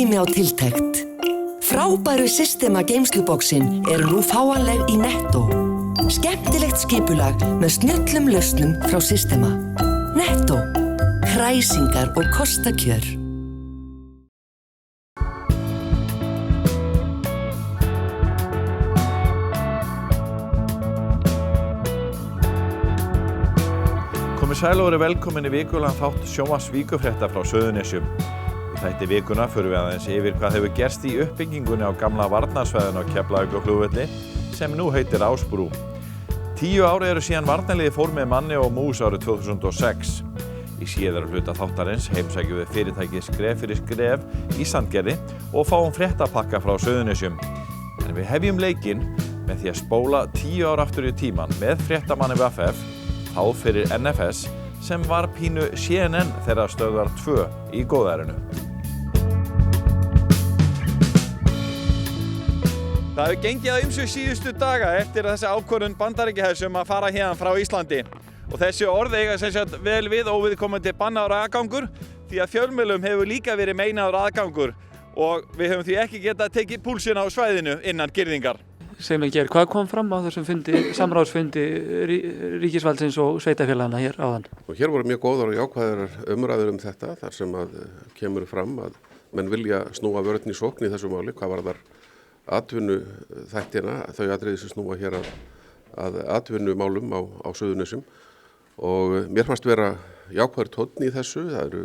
tími á tiltekt. Frábæru Systema geymsluboksin eru nú fáanleg í Netto. Skemmtilegt skipulag með snjöllum lausnum frá Systema. Netto. Kræsingar og kostakjör. Komið sæl og verið velkomin í vikulegan þátt sjónvarps Víkurfrétta frá Suðurnesjum. Í þætti vikuna förum við aðeins yfir hvað hefur gerst í uppbyggingunni á gamla varnarsvæðinu á Keflavíkurflugvelli sem nú heitir Ásbrú. 10 ár eru síðan varnarliðið fór með manni og mús árið 2006. Í síðara hluta þáttarins heimsækjum við fyrirtækið Skref fyrir Skref í Sandgerði og fáum fréttapakka frá Suðurnesjum. En við hefjum leikinn með því að spóla 10 ár aftur í tímann með fréttamanni VFF, þá fyrir NFS, sem var pínu CNN þegar stöðvar 2 í góðærinu. Það hefur gengið á ýmsu síðustu daga eftir þessi ákvörðun Bandaríkjahers að fara héðan frá Íslandi. Og þessi orð eiga sem sagt vel við óviðkomandi bannaður aðgangur því að fjölmiðlum hefur líka verið meinaður aðgangur og við höfum því ekki getað tekið púlsinn á svæðinu innan girðingar. Sem ég hvað kom fram á þessum samráðsfundi ríkisvaldsins og sveitarfélagana hér áðan? Og hér voru mjög góðar og jákvæðar umræður þetta þar sem að kemur fram að menn vilja snúa vörn í sókn í þessu máli, hvað varðar atvinnuþættina, þau atriði sem snúa hér að atvinnumálum á Suðurnesjum og mér fannst vera jákvæður tónn í þessu, það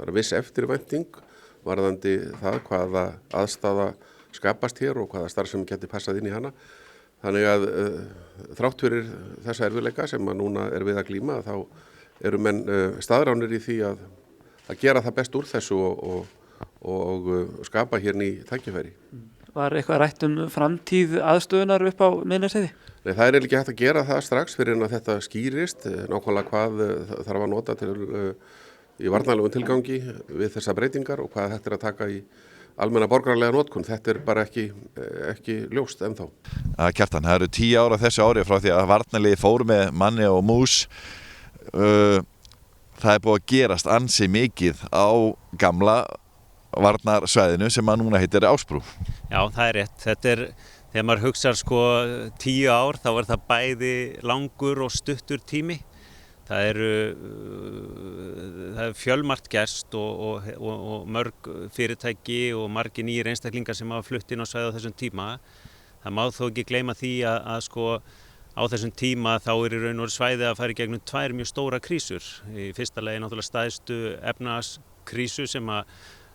er viss eftirvænting varðandi það hvaða aðstaða skapast hér og hvaða starf sem geti passað inn í hana. Þannig að þrátt fyrir þessa erfiðleika sem að núna er við að glíma þá eru menn staðránir í því að gera það best úr þessu og skapa hér ný tækifæri. Var eitthvað rætt framtíð aðstöðunar upp á Miðnesheiði? Nei, það er ekki hægt að gera það strax fyrir en að þetta skýrist, nákvæmlega hvað þarf að nota í varnarlegum tilgangi við þessa breytingar og hvað þetta er að taka í almenna borgaralega notkun. Þetta er bara ekki ljóst ennþá. Kjartan, það eru 10 ára þessu ári frá því að varnarliðið fór með manni og mús. Það er búið að gerast ansi mikið á gamla varnarsvæðinu sem að núna heitir Ásbrú. Já, það er rétt. Þetta er, þegar maður hugsar 10 ár, þá er það bæði langur og stuttur tími. Það er fjölmargt gerst og mörg fyrirtæki og margir nýjir einstaklingar sem hafa flutt inn á svæðið á þessum tíma. Það má þó ekki gleyma því að á þessum tíma þá er í raun og veru svæðið að fara í gegnum 2 mjög stóra krísur. Í fyrsta lagi náttúrulega stærstu efnahagskrísu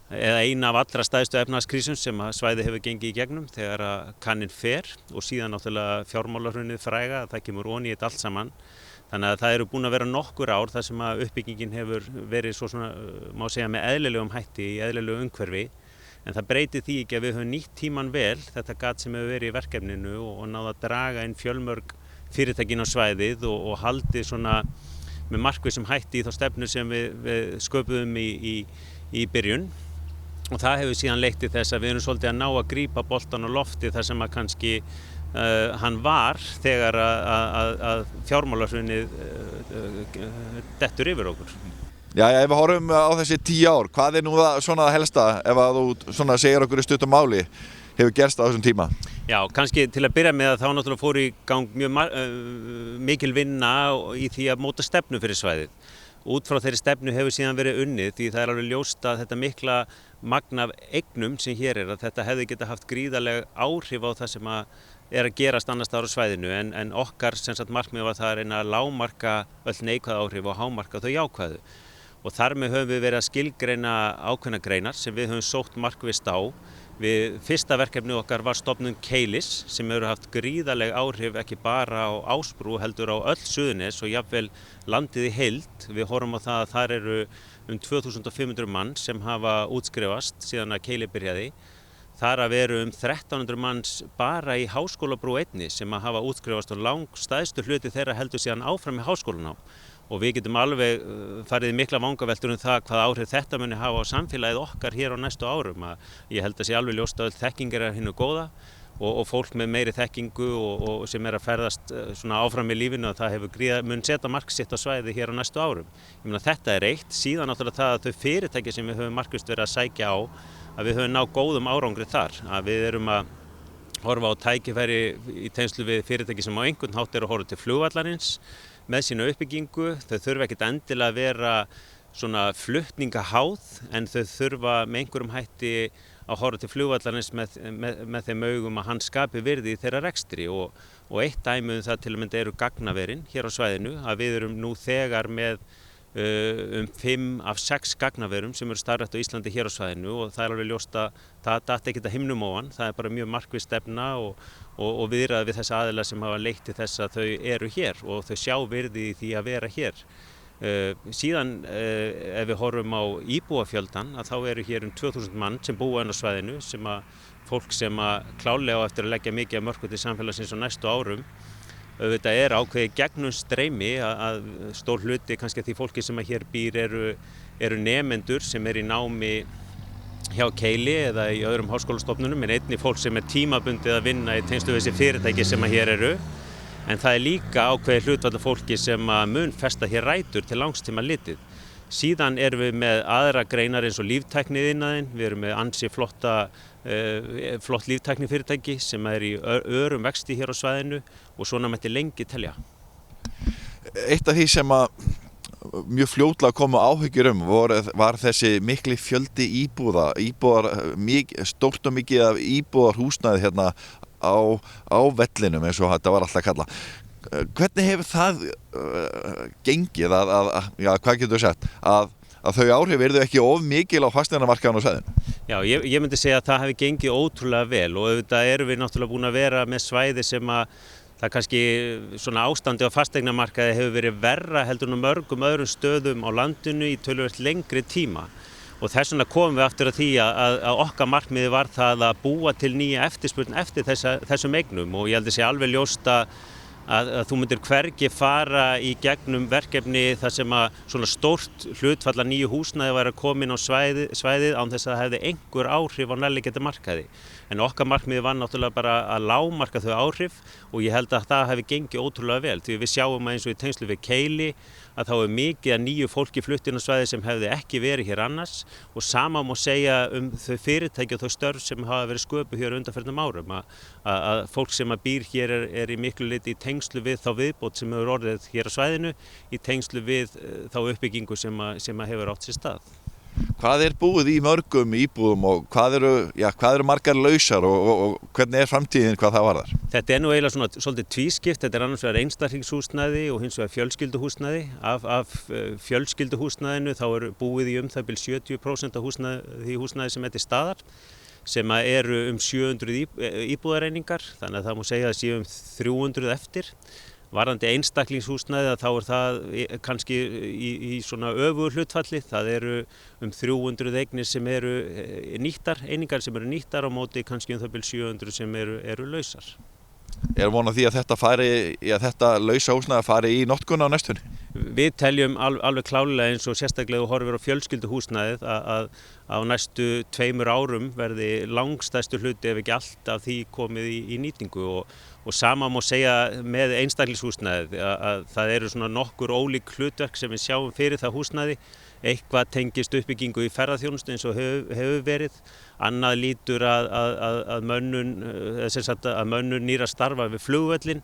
eða eina af allra stærstu efnahagskrísum sem svæðið hefur gengið í gegnum þegar að kanninn fer og síðan náttúrulega fjármálahrunið fræga, það kemur ofan í þetta allt saman. Þannig að það eru búin að vera nokkur ár þar sem að uppbyggingin hefur verið svona, má segja, með eðlilegum hætti í eðlilegu umhverfi. En það breytir því ekki að við höfum nýtt tíman vel, þetta gat sem hefur verið í verkefninu og náð að draga inn fjölmörg fyrirtækin á svæðið og haldið svona með markvissum hætti í þá stefnu sem við sköpuðum í byrjun. Og það hefur síðan leitt til þess að við erum svolítið að ná að grípa boltan á lofti þar sem að kannski hann var þegar að fjármálahrunið dettur yfir okkur. Já, ef við horfum á þessi 10 ár, hvað er nú það helsta ef að þú segir okkur í stuttu máli hefur gerst á þessum tíma? Já, kannski til að byrja með að þá náttúrulega fór í gang mjög mikil vinna í því að móta stefnu fyrir svæðið. Út frá þeirri stefnu hefur síðan verið unnið því það er alveg ljóst að þetta mikla magn af eignum sem hér er að þetta hefði geta haft gríðarleg áhrif á það sem að gerast annars staðar á svæðinu en okkar markmið var það að reyna að lágmarka öll neikvæð áhrif og hámarka þau jákvæðu. Og þar með höfum við verið að skilgreina ákveðnar greinar sem við höfum sótt markvisst á. Fyrsta verkefni okkar var stofnun Keilis sem hefur haft gríðarleg áhrif ekki bara á Ásbrú heldur á öll Suðurnes og jafnvel landið í heild. Við horfum á það að þar eru 2500 mann sem hafa útskrifast síðan að Keili byrjaði. Þar að veru 1300 manns bara í Háskólabrú einni sem að hafa útskrifast og langstæðstu hluti þeirra heldur síðan áfram í háskólanám. Og við getum alveg farið í mikla vangaveltur það hvað áhrif þetta muni hafa á samfélagið okkar hér á næstu árum. Ég held að sé alveg ljóst að öll þekking er hinu góða og fólk með meiri þekkingu og sem að ferðast svona áfram í lífinu og það mun setja mark sitt á svæði hér á næstu árum. Ég meina þetta er eitt, síðan náttúrulega það að þau fyrirtæki sem við höfum markvisst verið að sækja á að við höfum náð góðum árangri þar, að við erum að horfa á tækifæri í tengslu við fyrirtæki sem á einhvern hátt eru að horfa til flugvallarins með sína uppbyggingu. Þau þurfa ekkert endilega að vera svona flutningaháð, en þau þurfa með einhverjum hætti að horfa til flugvallarins með þeim augum að hann skapi virði í þeirra rekstri og eitt dæmi það til að mynda eru gagnaverin hér á svæðinu, að við erum nú þegar með 5 af 6 gagnaverum sem eru starfrækt á Íslandi hér á svæðinu og það alveg ljóst að það datt ekkert að himnum ofan, það bara mjög markviss stefna og viðræði við þessa aðila sem hafa leitt til þess að þau eru hér og þau sjá virði í því að vera hér. Síðan ef við horfum á íbúafjöldan að þá eru hér 2000 mann sem búa á svæðinu, sem að fólk sem að klálega á eftir að leggja mikið af mörkum til samfélagsins á næstu árum. Auðvitað ákveðið gegnum streymi að stór hluti kannski því fólki sem að hér býr eru nemendur sem í námi hjá Keili eða í öðrum háskólastofnunum, en einnig fólk sem tímabundið að vinna í tengslu við þessi fyrirtæki sem að hér eru. En það líka ákveðið hlutfall af fólki sem að mun festa hér rætur til langstíma litið. Síðan erum við með aðra greinar eins og líftækniiðnaðinn, við erum með ansi flott líftæknifyrirtæki sem í örum vexti hér á svæðinu og svona mætti lengi telja. Eitt af því sem að mjög fljótlega komu áhyggjur var þessi mikli fjöldi íbúðar stórt og mikið af íbúðarhúsnæði hérna á vellinum eins og þetta var alltaf kallað. Hvernig hefur það gengið hvað getur þú sagt, að þau áhrif eru ekki of mikil á fasteignamarkaðnum á svæðinu? Já, ég myndi segja að það hefði gengið ótrúlega vel og auðvitað erum við náttúrulega búin að vera með svæði sem að það kannski svona ástandi á fasteignamarkaði hefur verið verra heldur en á mörgum öðrum stöðum á landinu í töluvert lengri tíma. Og þess vegna komum við aftur að því að okkar markmiði var það að búa til nýja eftirspurn eftir þessum eignum og ég held að sé alveg ljóst að þú myndir hvergi fara í gegnum verkefni þar sem að svona stórt hlutfall af nýju húsnæði væri að koma inn á svæðið án þess að það hefði einhver áhrif á nærliggjandi markaði. En okkar markmiði var náttúrulega bara að lágmarka þau áhrif og ég held að það hefði gengið ótrúlega vel. Því við sjáum að eins og í tengslu við Keili að þá mikið að nýju fólki flutt inn á svæði sem hefði ekki verið hér annars og sama má segja þau fyrirtæki og þau störf sem hafa verið sköpuð hér undanfarnum árum að fólk sem að býr hér er í miklu liti í tengslu við þá viðbót sem hefur orðið hér á svæðinu í tengslu við þá uppbyggingu sem hefur átt sér stað. Hvað búið í mörgum íbúðum og hvað eru margar lausar og hvernig framtíðin hvað það varðar? Þetta nú eiginlega svolítið tvískipt, þetta annars vegar einstaklingshúsnæði og hins vegar fjölskylduhúsnæði. Af fjölskylduhúsnæðinu þá búið í það bil 70% af því húsnæði sem til staðar, sem eru 700 íbúðareiningar, þannig að það má segja að séu 300 eftir. Varðandi einstaklingshúsnæði þá það kannski í svona öfugu hlutfalli, það eru 300 eignir sem eru nýttar, einingar sem eru nýttar á móti kannski það bil 700 sem eru lausar. Von á því að þetta lausa húsnæði fari í notkun á næstunni? Við teljum alveg klálega eins og sérstaklega þú horfir á fjölskylduhúsnæðið að á næstu 2 árum verði langstærstu hluti ef ekki allt af því komið í nýtingu og sama má segja með einstaklingshúsnæðið að það eru svona nokkur ólík hlutverk sem við sjáum fyrir það húsnæði. Eitthvað tengist uppbyggingu í ferðaþjónustu eins og hefur verið, annað lítur að mönnun nýra starfa við flugvöllinn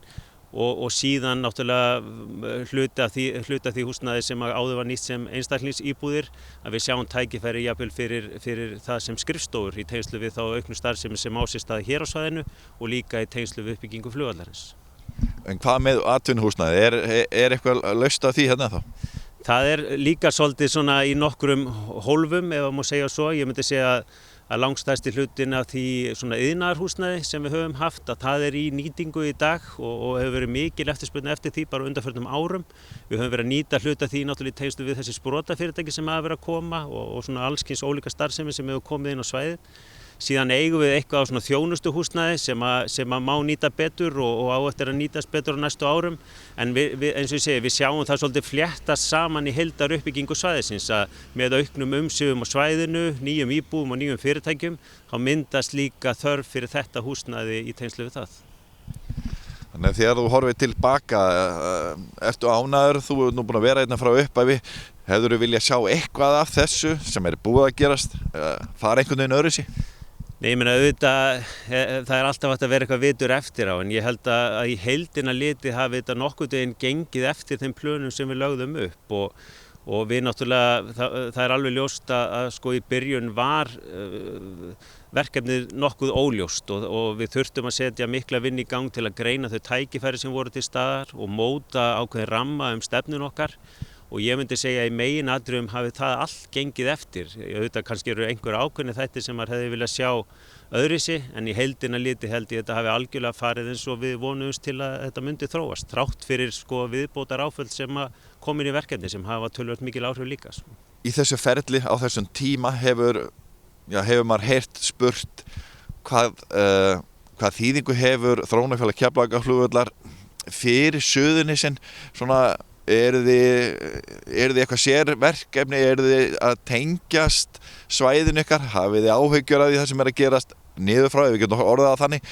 og síðan náttúrulega hluta því húsnæði sem áður var nýtt sem einstaklingsíbúðir að við sjáum tækifæri jafnvel fyrir það sem skrifstofur í tengslu við þá auknu starfsemi sem á sér stað hér á svæðinu og líka í tengslu við uppbyggingu flugvallarins. En hvað með atvinnuhúsnæði? Er eitthvað laust af því hérna þá? Það líka svolítið svona í nokkrum hólfum ef má segja svo. Ég myndi segja að langstærsti hlutin af því svona iðnaðarhúsnæði sem við höfum haft að það í nýtingu í dag og hefur verið mikil eftirspurn eftir því bara undanförnum árum. Við höfum verið að nýta hluta því náttúrulega í tengslu við þessi sprotafyrirtæki sem hafa verið að koma og svona allskyns ólíka starfsemi sem hefur komið inn á svæðið. Síðan eigum við eitthvað á svona þjónustuhúsnæði sem má nýta betur og á eftir að nýtast betur á næstu árum. En eins og ég segi, við sjáum það svolítið fléttast saman í heildaruppbyggingu svæðisins að með auknum umsvifum á svæðinu, nýjum íbúum og nýjum fyrirtækjum, þá myndast líka þörf fyrir þetta húsnæði í tengslu við það. Þannig að þegar þú horfir tilbaka, ertu ánægður, þú nú búin að vera hérna frá upphafi, Hefðirðu vilja sjá eitthvað af þessu sem búið að gerast, fara einhvern veginn öðruvísi? Nei, ég meina auðvitað, það alltaf hægt að vera eitthvað vitur eftir á, en ég held að í heildina litið hafi þetta nokkurn veginn gengið eftir þeim plönum sem við lögðum upp og við náttúrulega, það alveg ljóst að sko í byrjun var verkefnið nokkuð óljóst og við þurftum að setja mikla vinnu í gang til að greina þau tækifæri sem voru til staðar og móta ákveðin ramma stefnun okkar. Og ég myndi segja að í meginatriðum hafi það allt gengið eftir. Auðvitað kannski eru einhver ákveðnir þættir sem maður hefði viljað sjá öðruvísi, en í heildina litið held ég þetta hafi algjörlega farið eins og við vonuðumst til að þetta myndi þróast. Þrátt fyrir sko viðbótar áföll sem kom inn í verkefni sem hafa töluvert mikil áhrif líka. Í þessu ferli á þessum tíma hefur maður heyrt spurt hvað þýðingu hefur þróunarfélag Keflavíkurflugvallar fyrir Suðurnesin, svona eru þið eitthvað sérverkefni, eru þið að tengjast svæðinu ykkar, hafið þið áhyggjur af því það sem að gerast niður frá, ef við getum orðað það þannig,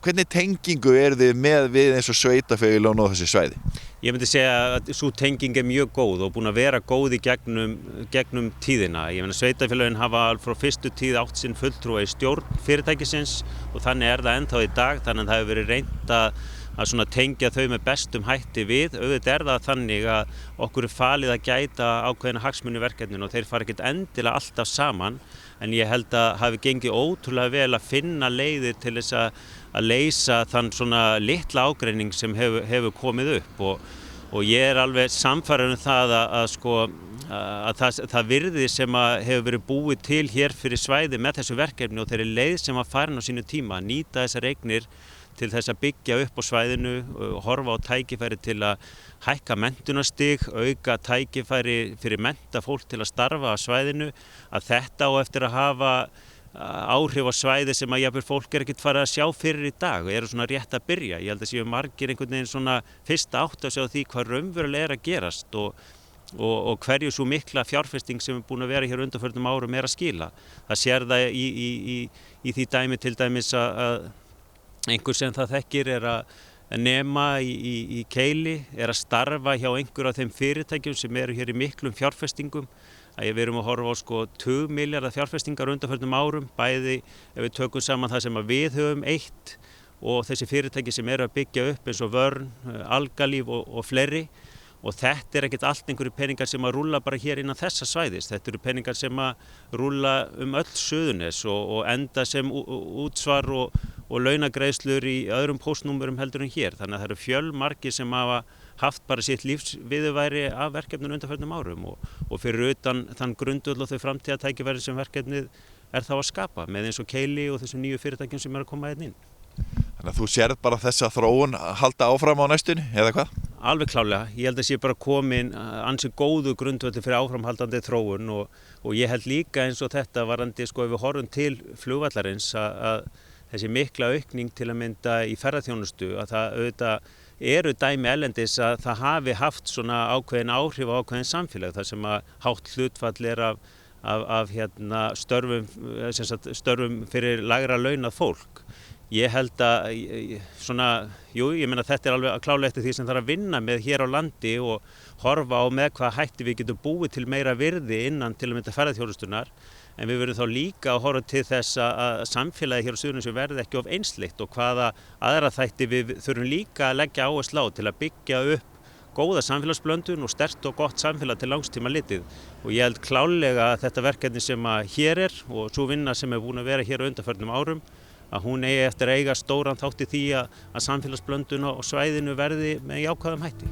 hvernig tengingu eru þið með við eins og sveitarfélögin og þessi svæði? Ég myndi segja að sú tenging mjög góð og búin að vera góð í gegnum tíðina. Ég meina sveitarfélögin hafa frá fyrstu tíð átt sinn fulltrúa í stjórn fyrirtækisins og þannig það ennþá í dag, þannig það hefur verið reynt að svona tengja þau með bestum hætti við. Auðvitað það þannig að okkur falið að gæta ákveðina hagsmuni verkefninu og þeir fara ekkert endilega alltaf saman, en ég held að hafi gengið ótrúlega vel að finna leiðir til þess að leysa þann svona litla ágreining sem hefur komið upp og ég alveg sannfærður það að það virði sem hefur verið búið til hér fyrir svæði með þessu verkefni og þeirri leið sem var farin á sínu tíma að nýta þessar eignir til þess að byggja upp á svæðinu, horfa á tækifæri til að hækka menntunarstig, auka tækifæri fyrir menntafólk til að starfa á svæðinu, að þetta á eftir að hafa áhrif á svæði sem að jafnvel fólk ekkert farið að sjá fyrir í dag og eru svona rétt að byrja. Ég held að séu margir einhvern veginn svona fyrst átt að sjá því hvað raunverulega að gerast og hverju svo mikla fjárfesting sem búin að vera hér undanförnum árum að skila. Það sér það í því dæmi til dæmis að einhver sem það þekkir að nema í Keili, að starfa hjá einhver af þeim fyrirtækjum sem eru hér í miklum fjárfestingum. Við erum að horfa á 2 milljarða fjárfestingar undanförnum árum, bæði ef við tökum saman það sem við höfum eitt og þessi fyrirtæki sem eru að byggja upp eins og Vörn, Algalíf og fleiri. Og þetta ekkert allt einhverju peningar sem að rúlla bara hér innan þessa svæðis. Þetta eru peningar sem að rúlla öll Suðurnes og enda sem útsvar og launagreiðslur í öðrum póstnúmerum heldur en hér. Þannig að það eru fjölmargir sem hafa haft bara sitt lífsviðurværi af verkefninu undanförnum árum og fyrir utan þann grundvöll og þau framtíðartækifæri sem verkefnið þá að skapa með eins og Keili og þessum nýju fyrirtækjum sem eru að koma inn. Þannig að þú sérð bara þessa þróun halda áfram á næstunni, eða hvað? Alveg klálega. Ég held að sé bara komin ansi góðu grundvöldur fyrir áframhaldandi þróun og ég held líka eins og þetta varandi ef við horfum til flugvallarins að þessi mikla aukning til að mynda í ferðaþjónustu að það auðvitað eru dæmi erlendis að það hafi haft svona ákveðin áhrif á ákveðin samfélag þar sem að hátt hlutfall af störfum fyrir lægra launað fólk. Ég held að ég meina þetta alveg klálega eftir því sem þarf að vinna með hér á landi og horfa á með hvað hætti við getum búið til meira virði innan til að mynda ferðaþjónustunnar, en við verðum þá líka að horfa til þess að samfélagi hér á Suðurnesjum verði ekki of einsleitt og hvaða aðra þætti við þurfum líka að leggja áherslu á til að byggja upp góða samfélagsblöndun og sterkt og gott samfélag til langstíma litið. Og ég held klálega að þetta verkefni sem hér og svo vinna sem búin að vera hér á undanförnum árum að hún eigi eftir að eiga stóran þátt í því að samfélagsblöndun á svæðinu verði með jákvæðum hætti.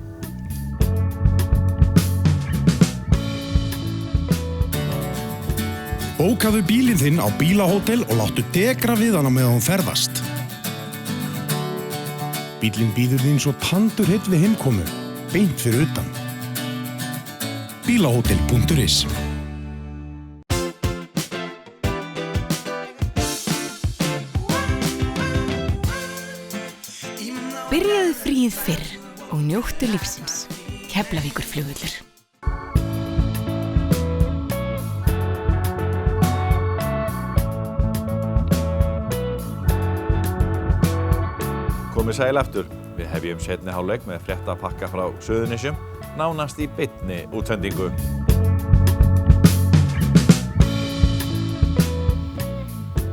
Bókaðu bílinn þinn á bílahótel og láttu degra við hana meðan hún ferðast. Bílinn bíður þín svo tandurheill við heimkomu, beint fyrir utan. Bílahótel.is. Byrjaðu fríið fyrr og njóttu lífsins. Keflavíkurflugvöllur. Komið sæl aftur. Við hefjum seinni hálfleik með fréttapakka frá Suðurnesjum. nánast í beinni útsendingu.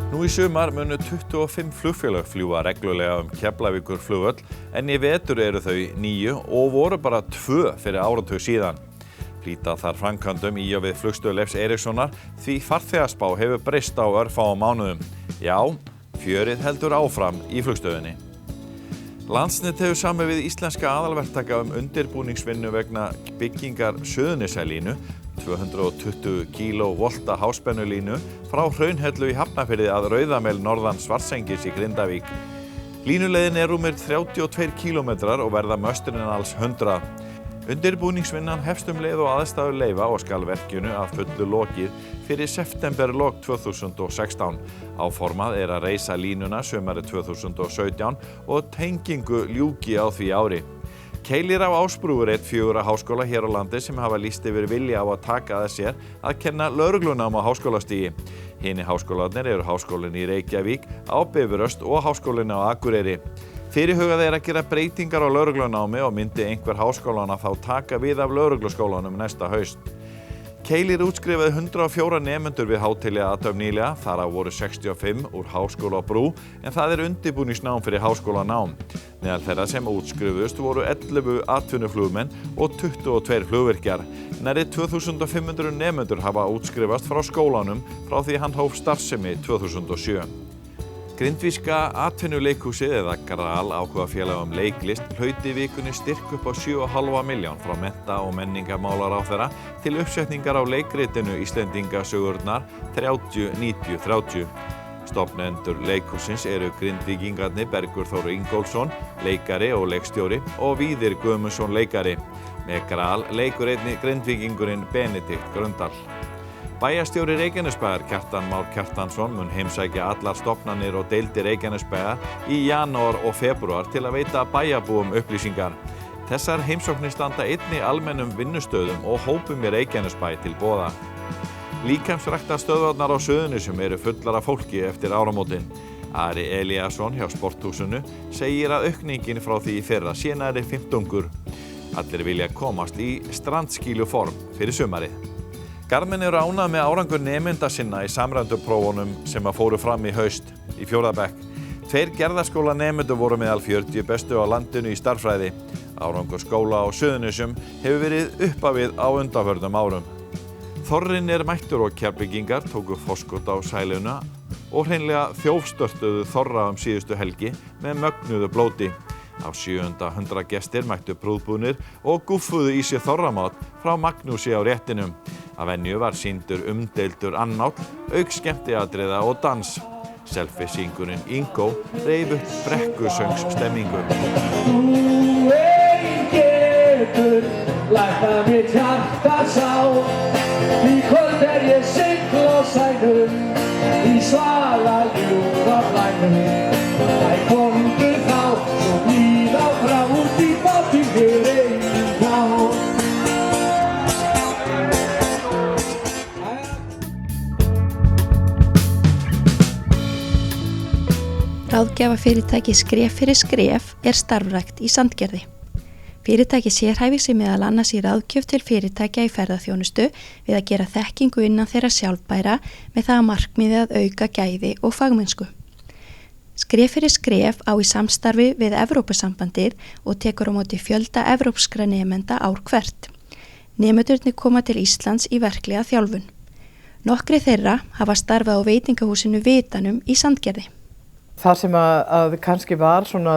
Nú í sumar munu 25 flugfélög fljúga reglulega Keflavíkurflugvöll en í vetur eru þau 9 og voru bara 2 fyrir áratug síðan. Flýta þar framkvæmdum í og við flugstöð Leifs Eiríkssonar því farþegaspá hefur breyst á örfáum mánuðum. Já, fjörið heldur áfram í flugstöðinni. Landsnet hefur samið við íslenska aðalverktaka undirbúningsvinnu vegna byggingar Suðurnesjalínu, 220 kV háspennulínu frá Hraunhellu í Hafnarfirði að Rauðamel norðan Svartsengis í Grindavík. Línuleiðin rúmir 32 km og verða mösturinn alls 100. Undirbúningsvinnan hefst leið og aðstæður leyfa og skal verkinu að fullu lokið fyrir septemberlok 2016. Áformað að reisa línuna sumarið 2017 og tengingu ljúki á því ári. Keilir á Ásbrú einn 4 háskóla hér á landi sem hafa lýst yfir vilja á að taka að sér að kenna lögreglunám á háskólastigi. Hinir háskólarnir eru Háskólinn í Reykjavík, á Bifröst og Háskólinn á Akureyri. Fyrirhugað að gera breytingar á lögreglunámi og myndi einhver háskólanna þá taka við af lögregluskólanum næsta haust. Keilir útskrifaði 104 nemendur við Hátíli Athöfn nýlega, þar af voru 65 úr Háskóla á Brú, en það undirbúningsnám fyrir háskólanám. Meðal þeirra sem útskrifuðust voru 11 atvinnuflugmenn og 22 flugvirkjar. Nærri 2500 nemendur hafa útskrifast frá skólanum frá því hann hóf starfsemi 2007. Grindvíska atvinnuleikhúsið eða GRAL áhugafélag leiklist hlaut í vikunni styrk upp á 7,5 milljón frá mennta- og menningarmálaráðherra til uppsetningar á leikritinu Íslendingasögurnar 30-90-30. Stofnendur leikhússins eru grindvíkingarnir Bergur Þór Ingólfsson, leikari og leikstjóri og Víðir Guðmundsson leikari. Með GRAL leikur einnig grindvíkingurinn Benedikt Gröndal. Bæjarstjóri Reykjanesbæjar Kjartan Már Kjartansson mun heimsækja allar stofnanir og deildir Reykjanesbæjar í janúar og febrúar til að veita bæjarbúum upplýsingar. Þessar heimsóknir standa einnig almennum vinnustöðum og hópum í Reykjanesbæ til boða. Líkamsræktarstöðvarnar á Suðurnesjum eru fullar af fólki eftir áramótin. Ari Elíasson hjá Sporthúsinu segir að aukningin frá því í fyrra sé nærri 15. Allir vilja komast í strandskýluform fyrir sumarið. Garmin eru ánægð með árangur nemenda sinna í samræmdu prófunum sem fóru fram í haust í 4. bekk. 2 gerðarskólanemendur voru meðal 40 bestu á landinu í stærðfræði. Árangur skóla á Suðurnesjum hefur verið upp á við á undanförnum árum. Þorrinn mættur og Keflvíkingar tóku forskot á sæluna og hreinlega þjófstörtuðu Þorra síðustu helgi með mögnuðu blóti. Á 700 gestir mættu prúðbúnir og gúffuðu í sig þorramat frá Magnúsi á réttinum. Að venju var sýndur umdeildur annáll, auk skemmtiatriða og dans. Selfie-syngurinn Ingo reif upp brekkusöngsstemmingu. Þú getur lagt að mér hjarta sá, í kvöld ég sigl á sænum, í svala ljúfa flænum. Æ, komdu þá, svo blíð á frá, út í bátinn við eigin þá. Ráðgjafafyrirtæki Skref fyrir skref starfrækt í Sandgerði. Fyrirtæki sérhæfir sig meðal annars í ráðgjöf til fyrirtækja í ferðaþjónustu við að gera þekkingu innan þeirra sjálfbæra með það að markmiði að auka gæði og fagmennsku. Skref fyrir skref á í samstarfi við Evrópusambandið og tekur á móti fjölda evrópskra nemenda ár hvert. Nemendurnir koma til Íslands í verklega þjálfun. Nokkrir þeirra hafa starfað á veitingahúsinu Vitanum í Sandgerði. Það sem að kannski var svona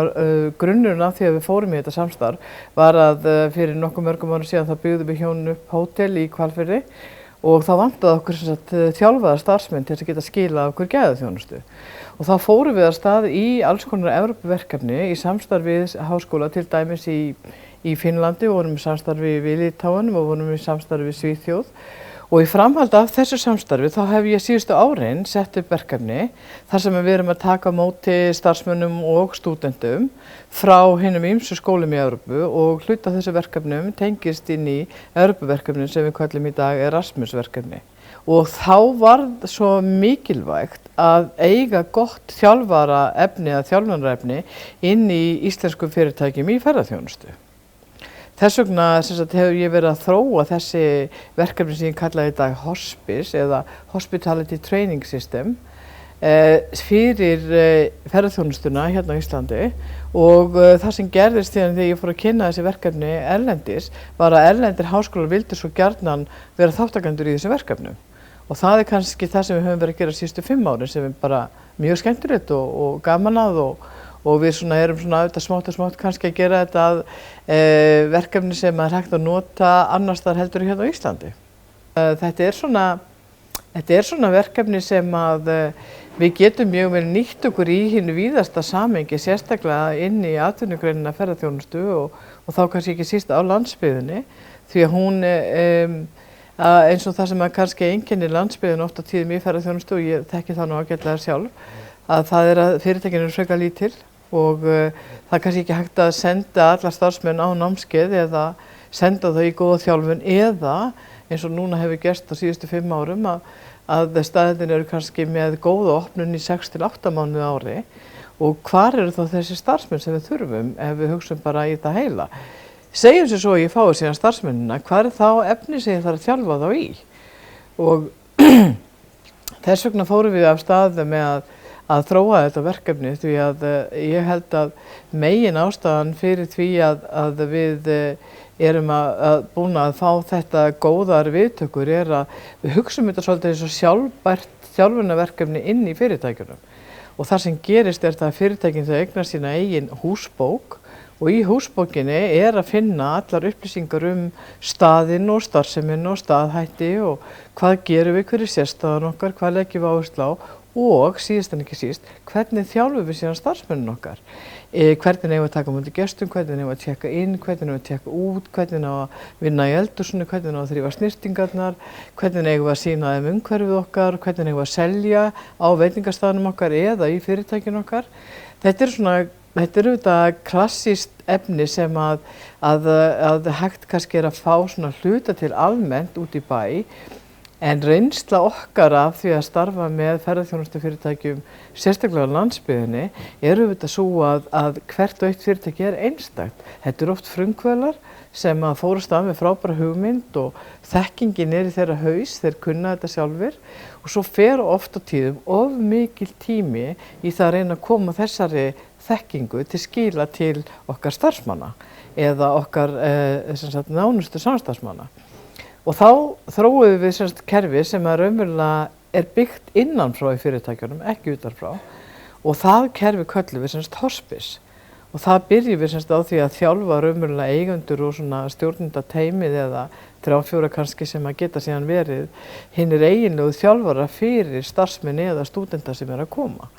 grunnurinn af því að við fórum í þetta samstarf var að fyrir nokkuð mörgum árum síðan það byggðum við hjónum upp hótel í Hvalfirði og þá vantaði okkur þjálfaða starfsmenn til að geta skilað okkur gæðaþjónustu. Og þá fórum við af stað í alls konar Evrópuverkefni í samstarfi við háskóla, til dæmis í Finnlandi, og vorum í samstarfi við Litáen og vorum í samstarfi við Svíþjóð. Og í framhaldi af þessu samstarfi þá hef ég síðustu árin sett upp verkefni þar sem við erum að taka á móti starfsmönnum og stúdentum frá hinum ýmsu skólum í Evrópu, og hluta af þessu verkefnum tengist inn í Evrópuverkefnin sem við kallum í dag Erasmus-verkefni. Og þá var svo mikilvægt að eiga gott þjálfaraefni eða þjálfunarefni inn í íslenskum fyrirtækjum í ferðaþjónustu. Þess vegna hefur ég verið að þróa þessi verkefni sem ég kallaði í dag Hospice eða Hospitality Training System fyrir ferðaþjónustuna hérna á Íslandi og það sem gerðist þegar ég fór að kynna þessi verkefni erlendis var að erlendir háskólar vildu svo gjarnan vera þáttakendur í þessu verkefnum og það kannski það sem við höfum verið að gera síðustu 5 árin sem er bara mjög skemmtilegt og gaman að og við erum auðvitað smátt kannski að gera þetta að verkefni sem er hægt að nota annars þar heldur hérna á Íslandi. Þetta er svona verkefni sem að við getum mjög vel nýtt okkur í hinu víðasta samhengi, sérstaklega inn í atvinnugreinina ferðaþjónustu og þá kannski ekki síst á landsbyggðinni, því að hún eins og það sem að kannski einkennir landsbyggðin oft á tíðum í ferðaþjónustu og ég þekki það nú ágætlega sjálf, að það að fyrirtækin eru frekar lítil og það er kannski ekki hægt að senda alla starfsmenn á námskeið eða senda þau í góða þjálfun eða eins og núna hefur gerst á síðustu 5 árum að staðirnir eru kannski með góða opnun í 6 til 8 mánuði á ári og hvar eru þá þessi starfsmenn sem við þurfum ef við hugsum bara í það heila. Segjum sér svo að ég fái síðan starfsmennina, hvað er þá efni sem ég þarf að þjálfa þá í? Og þess vegna fórum við af stað með að þróa þetta verkefni því að ég held að megin ástæðan fyrir því að við erum búin að fá þetta góðar viðtökur að við hugsum þetta svolítið eins og sjálfbært þjálfunarverkefni inn í fyrirtækjunum og það sem gerist að fyrirtækin þau eignar sína eigin húsbók og í húsbókinni að finna allar upplýsingar staðinn og starfsemin og staðhætti og hvað gerum við, hver er sérstaðan okkar, hvað leggjum við áherslu á og síðast en ekki síst, hvernig þjálfum við síðan starfsmennin okkar. Hvernig eigum við að taka á móti gestum, hvernig eigum við að tjekka inn, hvernig eigum við að tjekka út, hvernig eigum við að vinna í eldhúsinu, hvernig eigum við að þrífa snyrtingarnar, hvernig eigum við að sýna þeim umhverfið okkar, hvernig eigum við að selja á veitingastaðnum okkar eða í fyrirtækinu okkar. Þetta er auðvitað klassískt efni sem að hægt kannski að fá svona hluta til almennt út í bæ. En reynsla okkar af því að starfa með ferðaþjónustufyrirtækjum, sérstaklega á landsbyggðinni, auðvitað svo að hvert og eitt fyrirtæki er einstakt. Þetta oft frumkvöðlar sem að fórast af með frábæra hugmynd og þekkingin í þeirra haus, þeir kunna þetta sjálfir og svo fer oft á tíðum of mikil tími í það að reyna að koma þessari þekkingu til skila til okkar starfsmanna eða okkar nánustu samstarfsmanna. Og þá þróuðum við kerfi sem raunverulega byggt innan frá í fyrirtækjunum, ekki utan frá. Og það kerfi köllum við hospice. Og það byrjum við á því að þjálfa raunverulega eigendur og stjórnendateymið eða 3-4 kannski sem að geta síðan verið hinir eiginlegu þjálfara fyrir starfsmenn eða stúdenta sem að koma.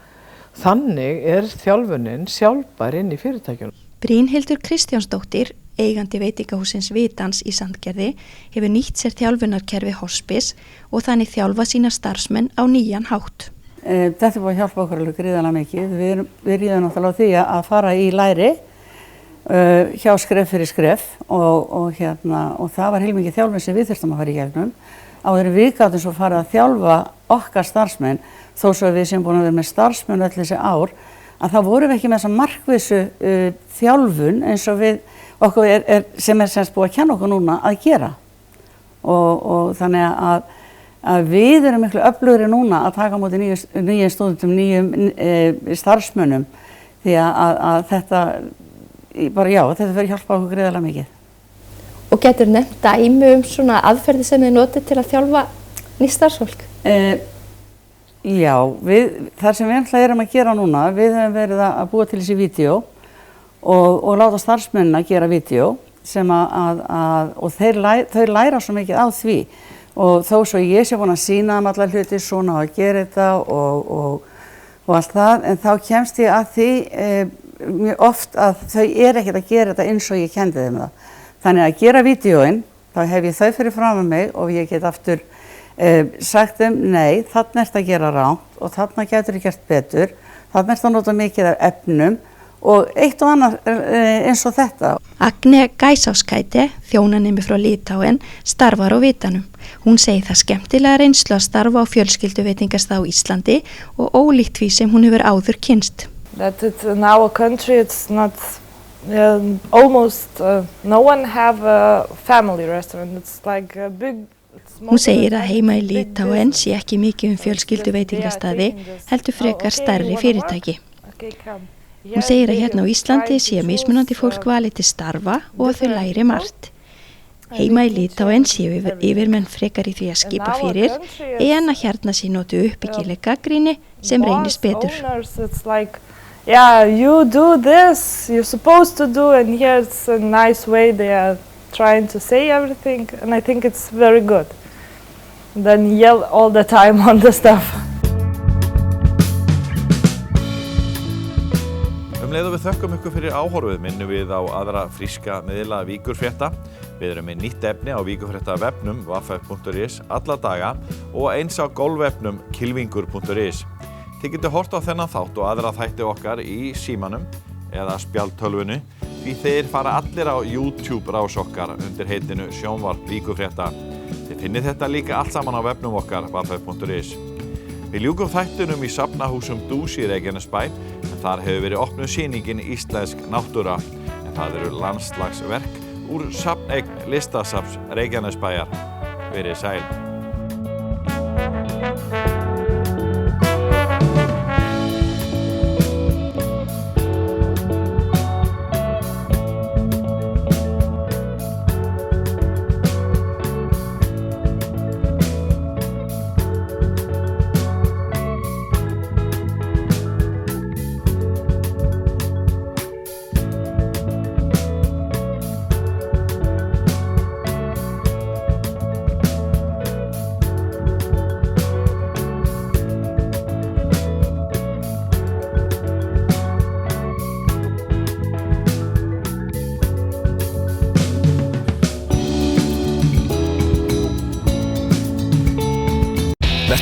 Þannig þjálfunin sjálfbær inn í fyrirtækjunum. Brynhildur Kristjánsdóttir, eigandi veitingahússins Vitans í Sandgerði, hefur nýtt sér þjálfunarkerfi Hospice og þannig þjálfa sína starfsmenn á nýjan hátt. Þetta búið að hjálpa okkur alveg gríðarlega mikið. Við byrjuðum náttúrulega á því að fara í læri hjá skref fyrir skref og það var heilmikið þjálfun sem við þurftum að fara í gegnum. Áður en við gátum svo farið að þjálfa okkar starfsmenn, þó svo að við sem búin að vera með starfsmenn öll þessi ár, að þá vorum við ekki með þessa markvissu þjálfun eins og við okkur sem búið að kenna okkur núna að gera og þannig að við erum miklu öflugri núna að taka á móti nýjum stúdentum, nýjum starfsmönnum því að þetta þetta verður hjálpa okkur greiðarlega mikið. Og getur nefnt dæmi svona aðferði sem þið notið til að þjálfa nýtt starfsfólk? Já, það sem við erum að gera núna, við höfum verið að búa til þessi vídeó og láta starfsmennina gera vídeó sem og þau læra svo mikið á því og þó svo ég sé búin að sýna þeim allar hluti svona að gera þetta og allt það, en þá kemst ég að því mjög oft að þau ekkert að gera þetta eins og ég kendi þeim það. Þannig að gera vídeóin, þá hef ég þau fyrir fram með mig og ég get aftur sagt þeim, nei, þarna ert að gera rangt og þarna getur ég gert betur, þarna ert að nota mikið af efnum og eitt og annað eins og þetta. Agne Gæsáskæti, þjónanemi frá Litáen, starfar á Vitanum. Hún segir það skemmtilega reynslu að starfa á fjölskylduveitingastað á Íslandi og ólíkt því sem hún hefur áður kynnst. That in our country it's not almost no one have a family restaurant. It's like a big. Hún segir að heima í Litáen sé ekki mikið fjölskyldu veitingastaði, heldur frekar stærri fyrirtæki. Hún segir að hérna á Íslandi sé mismunandi fólk valið til starfa og að þau læri margt. Heima í Litáen séu yfirmenn frekar í því að skipa fyrir, en að hérna sé notu uppbyggileg gagnrýni sem reynist betur. Yeah, you do this, you're supposed to do, and here's a nice way they are trying to say everything, and I think it's very good. Then yell all the time on the stuff. Leið og við þökkum ykkur fyrir áhorfið minnum við á aðra fríska miðla Víkurfrétta. Við erum með nýtt efni á Víkurfrétta vefnum www.vf.is alla daga og eins á golfvefnum kilvingur.is. Þið getur hort á þennan þátt og aðra þætti okkar í símanum eða spjaldtölvunni því þeir fara allir á YouTube rás okkar undir heitinu Sjónvarp Víkurfrétta. Þið finnið þetta líka allt saman á vefnum okkar www.vf.is. Við ljúkum þættunum í Safnahúsum Dús í Reykjanesbæ en þar hefur verið opnuð sýningin Íslensk náttúra en það eru landslagsverk úr safneign Listasafns Reykjanesbæjar. Verið sæl.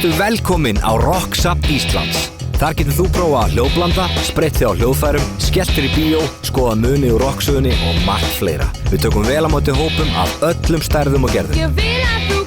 Vertu velkominn á Rocksafn Íslands. Þar getur þú prófa að hljóðblanda, spreytt þig á hljóðfærum, skellt þér í bíó, skoða muni úr rocksögunni og margt fleira. Við tökum vel á móti hópum af öllum stærðum og gerðum. Ég vil að þú